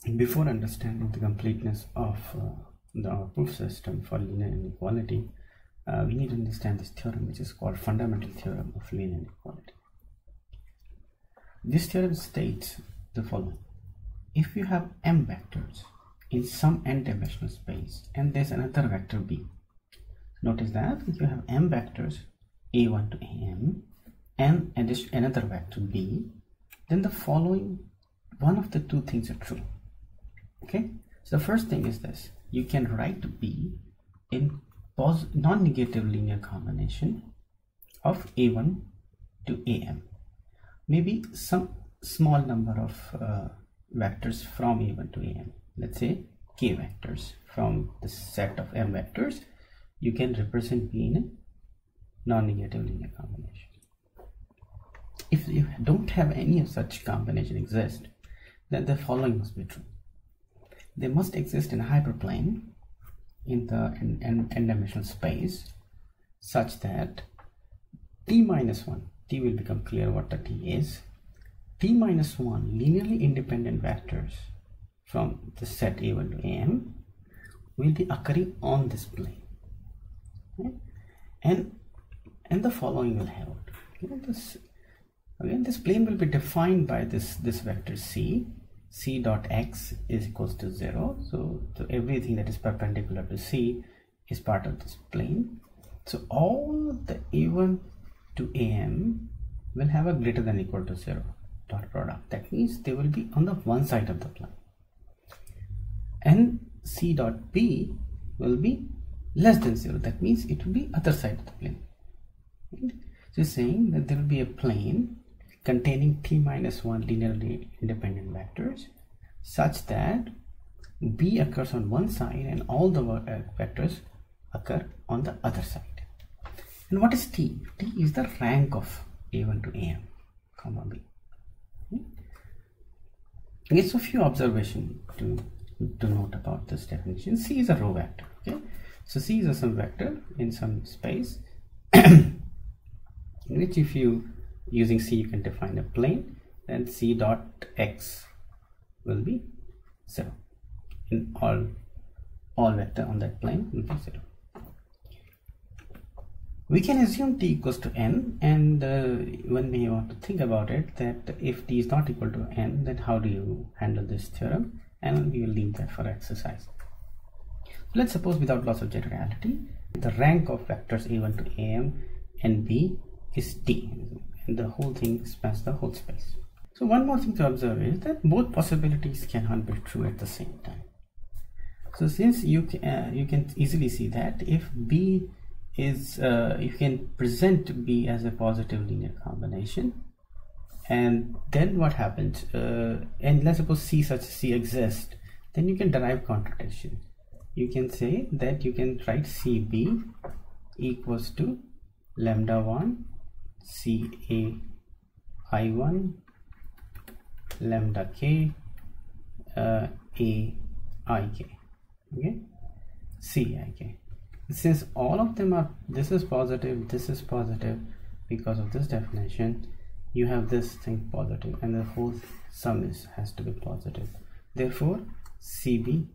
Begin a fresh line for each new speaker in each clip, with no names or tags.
Before understanding the completeness of the proof system for linear inequality, we need to understand this theorem, which is called fundamental theorem of linear inequality. This theorem states the following: if you have m vectors in some n-dimensional space and there's another vector b, notice that if you have m vectors a1 to am and another vector b, then the following one of the two things are true. Okay, so the first thing is this: you can write b in non-negative linear combination of a1 to am, maybe some small number of vectors from a1 to am, let's say k vectors from the set of m vectors. You can represent b in a non-negative linear combination. If you don't have any of such combination exist, then the following must be true: they must exist in a hyperplane in the n-dimensional space such that t minus 1, t will become clear what the t is, t minus 1 linearly independent vectors from the set a1 to am will be occurring on this plane. Okay? And the following will happen. Okay, this plane will be defined by this vector c dot x is equals to 0. So everything that is perpendicular to c is part of this plane. So all the a1 to am will have a greater than or equal to 0 dot product. That means they will be on the one side of the plane. And c dot b will be less than 0. That means it will be other side of the plane. Right? So it's saying that there will be a plane containing t minus 1 linearly independent vectors such that b occurs on one side and all the vectors occur on the other side. And what is t? T is the rank of a1 to am, comma b. Okay, so a few observations to note about this definition. C is a row vector. Okay, so C is some vector in some space in which, if you using C you can define a plane, then c dot x will be 0 in all vector on that plane will be 0. We can assume t equals to n, and when we want to think about it, that if t is not equal to n, then how do you handle this theorem? And we will leave that for exercise. Let's suppose, without loss of generality, the rank of vectors a1 to am and b is t, and the whole thing spans the whole space. So one more thing to observe is that both possibilities cannot be true at the same time. So since you can easily see that if b is you can present b as a positive linear combination, and then what happens, and let's suppose C exists, then you can derive contradiction. You can say that you can write CB equals to lambda 1 CA I1 lambda k A I k, okay, C I k. Since all of them are, this is positive, because of this definition, you have this thing positive, and the whole sum has to be positive. Therefore, CB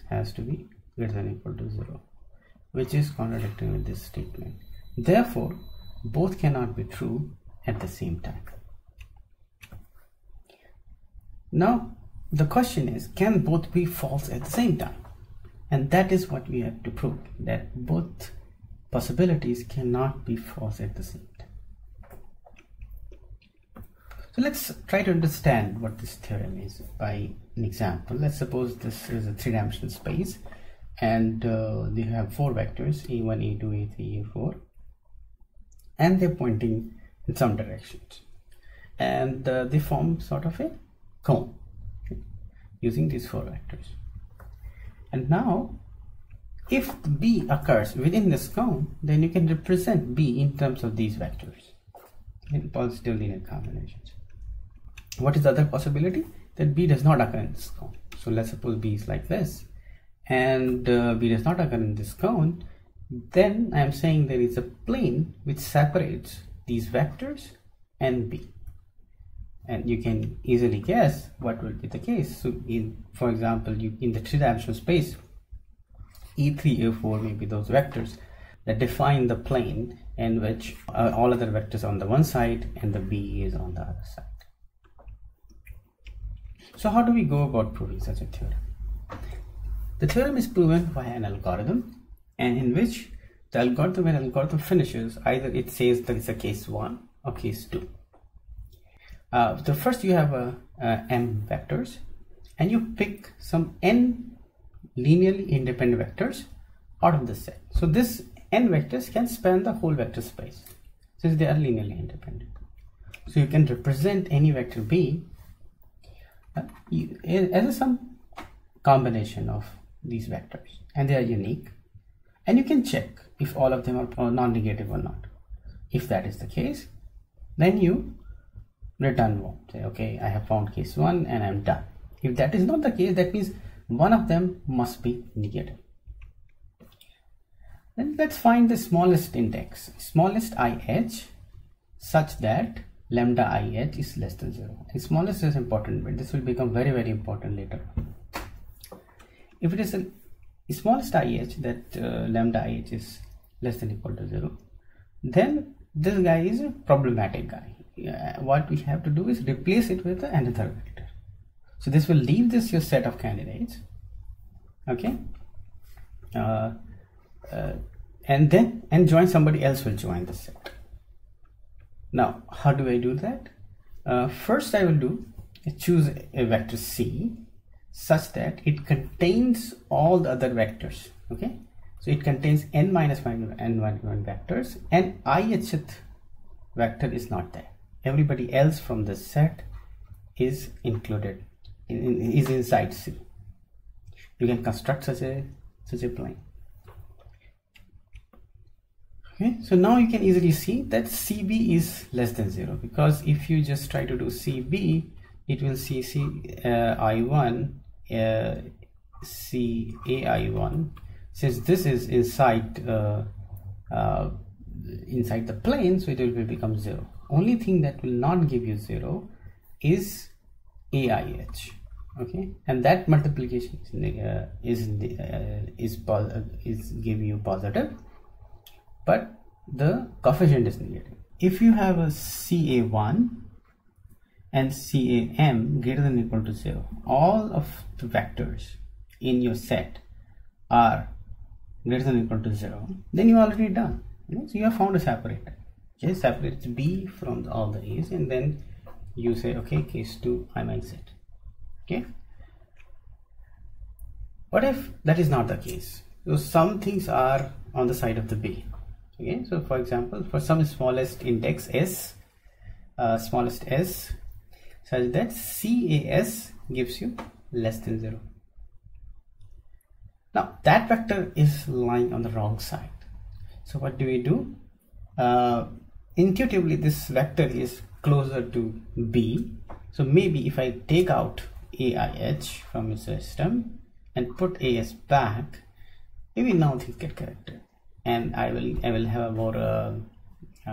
has to be greater than or equal to 0, which is contradicting with this statement. Therefore, both cannot be true at the same time. Now, the question is, can both be false at the same time? And that is what we have to prove, that both possibilities cannot be false at the same time. So let's try to understand what this theorem is by an example. Let's suppose this is a three-dimensional space, and they have four vectors a1, a2, a3, a4, and they're pointing in some directions, and they form sort of a cone, okay, using these four vectors. And now, if b occurs within this cone, then you can represent b in terms of these vectors in positive linear combinations. What is the other possibility? That b does not occur in this cone. So let's suppose b is like this, and b does not occur in this cone. Then I am saying there is a plane which separates these vectors and b. and you can easily guess what will be the case. So for example, in the three-dimensional space, E3, E4 may be those vectors that define the plane in which all other vectors on the one side and the B is on the other side. So how do we go about proving such a theorem? The theorem is proven by an algorithm, and in which the algorithm finishes, either it says that it's a case 1 or case 2. So first you have m vectors, and you pick some n linearly independent vectors out of the set. So this n vectors can span the whole vector space since they are linearly independent. So you can represent any vector B as some combination of these vectors, and they are unique, and you can check if all of them are non-negative or not. If that is the case, then you return one. Say, okay, I have found case 1 and I'm done. If that is not the case, that means one of them must be negative. Then let's find the smallest index, smallest IH, such that lambda IH is less than 0. And smallest is important, but this will become very, very important later. If it is a smallest IH, that lambda IH is less than or equal to 0, then this guy is a problematic guy. What we have to do is replace it with another vector. So this will leave this your set of candidates, okay, and join somebody else will join the set. Now how do I do that? First I will choose a vector C such that it contains all the other vectors, okay. So it contains n minus 1 and 1 vectors, and ith vector is not there. Everybody else from the set is included, is inside C. You can construct such a plane. Okay, so now you can easily see that CB is less than 0, because if you just try to do CB, it will see I1, CAI1. Since this is inside the plane, so it will become 0. Only thing that will not give you 0 is AIH, okay, and that multiplication is give you positive, but the coefficient is negative. If you have a CA1 and CAM greater than or equal to 0, all of the vectors in your set are greater than or equal to 0, then you are already done. So you have found a separator. Okay, separates B from all the A's, and then you say, okay, case 2 I might set. Okay, what if that is not the case? So some things are on the side of the B. Okay, so for example, for some smallest index S, smallest S, such that CAS gives you less than 0. Now that vector is lying on the wrong side. So what do we do? Intuitively, this vector is closer to B. So maybe if I take out AIH from the system and put AS back, maybe now things get corrected, and I will have a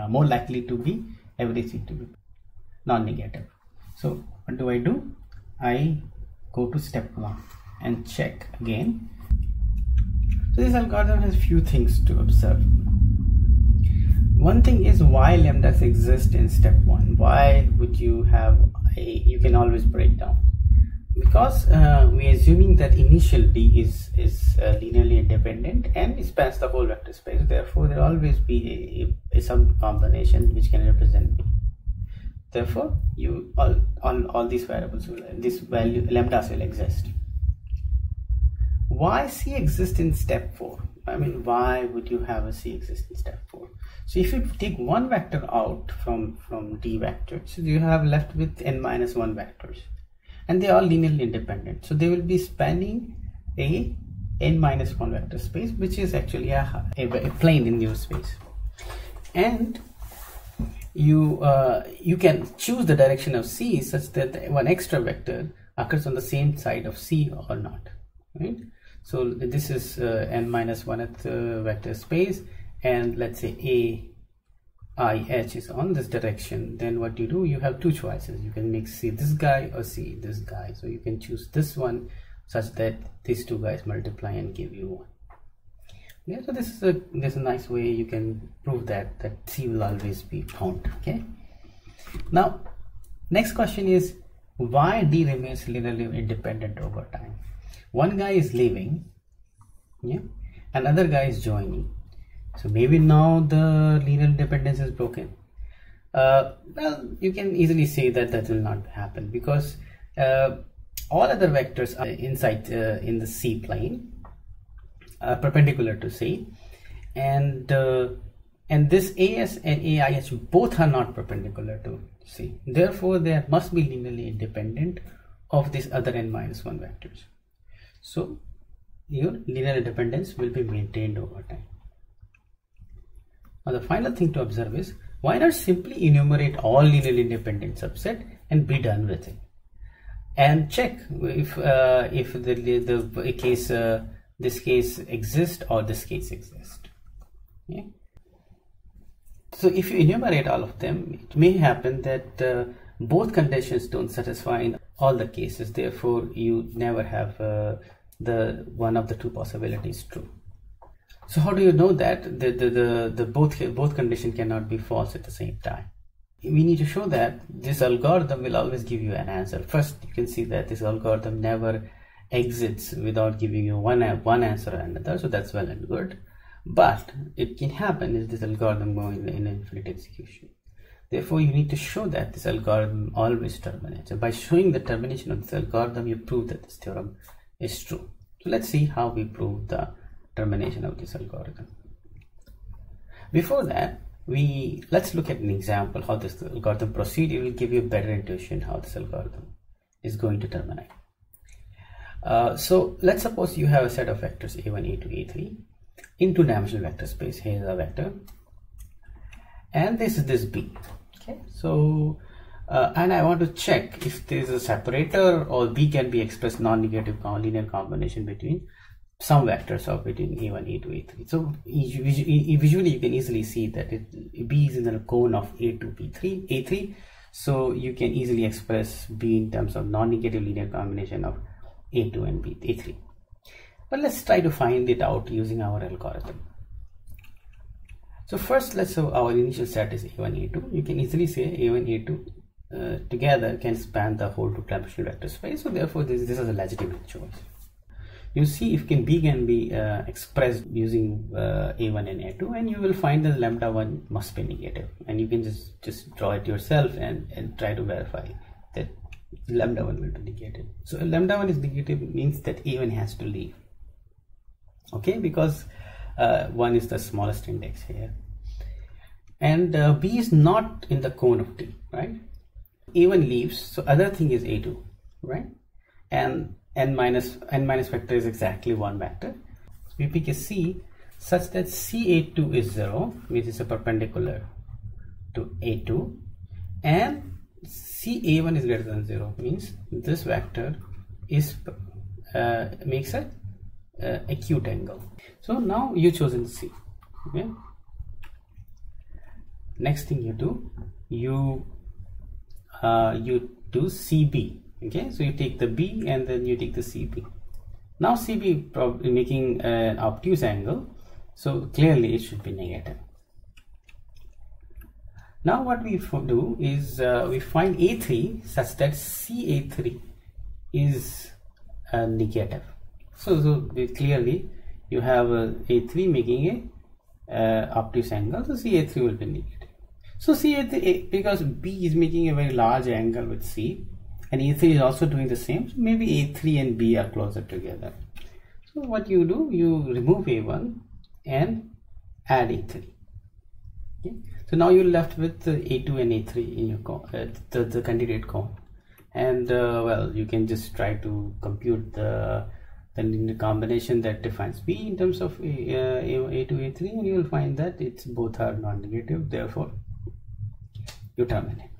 more likely to be everything to be non-negative. So what do? I go to step 1 and check again. So this algorithm has few things to observe. One thing is why lambdas exist in step 1. Why would you have you can always break down? Because we are assuming that initial B is linearly independent and spans the whole vector space. Therefore, there will always be some combination which can represent B. Therefore, all these variables, this value lambdas will exist. Why C exists in step 4? I mean, why would you have a C exist in step 4? So if you take one vector out from D vectors, so you have left with n minus 1 vectors, and they are linearly independent. So they will be spanning a n minus 1 vector space, which is actually a plane in your space. And you can choose the direction of C such that one extra vector occurs on the same side of C or not, right? So this is n minus 1th vector space, and let's say IH is on this direction, then what you do, you have two choices. You can make C this guy or C this guy. So you can choose this one such that these two guys multiply and give you 1. Yeah, so this is a nice way you can prove that C will always be found. Okay. Now, next question is, why D remains linearly independent over time? One guy is leaving, yeah, another guy is joining. So maybe now the linear independence is broken. Well, you can easily say that will not happen, because all other vectors are inside in the C plane, perpendicular to C, and this AS and AIH both are not perpendicular to C. Therefore, they must be linearly independent of these other n-1 vectors. So your linear independence will be maintained over time. Now the final thing to observe is, why not simply enumerate all linearly independent subset and be done with it, and check if this case exists or this case exists. Yeah. So if you enumerate all of them, it may happen that both conditions don't satisfy in all the cases. Therefore, you never have the one of the two possibilities true. So how do you know that the both condition cannot be false at the same time? We need to show that this algorithm will always give you an answer. First, you can see that this algorithm never exits without giving you one answer or another. So that's well and good. But it can happen is this algorithm going in infinite execution. Therefore, you need to show that this algorithm always terminates. So by showing the termination of this algorithm, you prove that this theorem is true. So let's see how we prove the termination of this algorithm. Before that, let's look at an example how this algorithm proceeds. It will give you a better intuition how this algorithm is going to terminate. So let's suppose you have a set of vectors a1, a2, a3 in two-dimensional vector space. Here is a vector, and this is this B. Okay, so and I want to check if there is a separator or B can be expressed non-negative linear combination between some vectors of between a1, a2, a3. So visually you can easily see that B is in the cone of a2, a3. So you can easily express B in terms of non-negative linear combination of a2 and a3. But let's try to find it out using our algorithm. So first, let's say our initial set is a1, a2. You can easily say a1, a2 together can span the whole two-dimensional vector space. So therefore, this is a legitimate choice. You see if B can be expressed using a1 and a2, and you will find that lambda 1 must be negative, and you can just draw it yourself and try to verify that lambda 1 will be negative. So lambda 1 is negative means that a1 has to leave, okay, because 1 is the smallest index here, and B is not in the cone of T, right? A1 leaves, so other thing is a2, right? And n minus vector is exactly one vector. So we pick a C such that C82 is 0, which is a perpendicular to A2, and CA1 is greater than 0, means this vector is makes a acute angle. So now you chosen C. Okay. Next thing you do, you do CB. Okay, so you take the B and then you take the CB. Now CB probably making an obtuse angle, so clearly it should be negative. Now what we do is we find A3 such that CA3 is negative. So clearly you have A3 making a obtuse angle, so CA3 will be negative. So CA3, because B is making a very large angle with C, and A3 is also doing the same, so maybe A3 and B are closer together. So what you do, you remove A1 and add A3. Okay. So now you're left with A2 and A3 in your cone, the candidate cone, and well, you can just try to compute the combination that defines B in terms of A2, A3, and you will find that both are non-negative. Therefore, you terminate.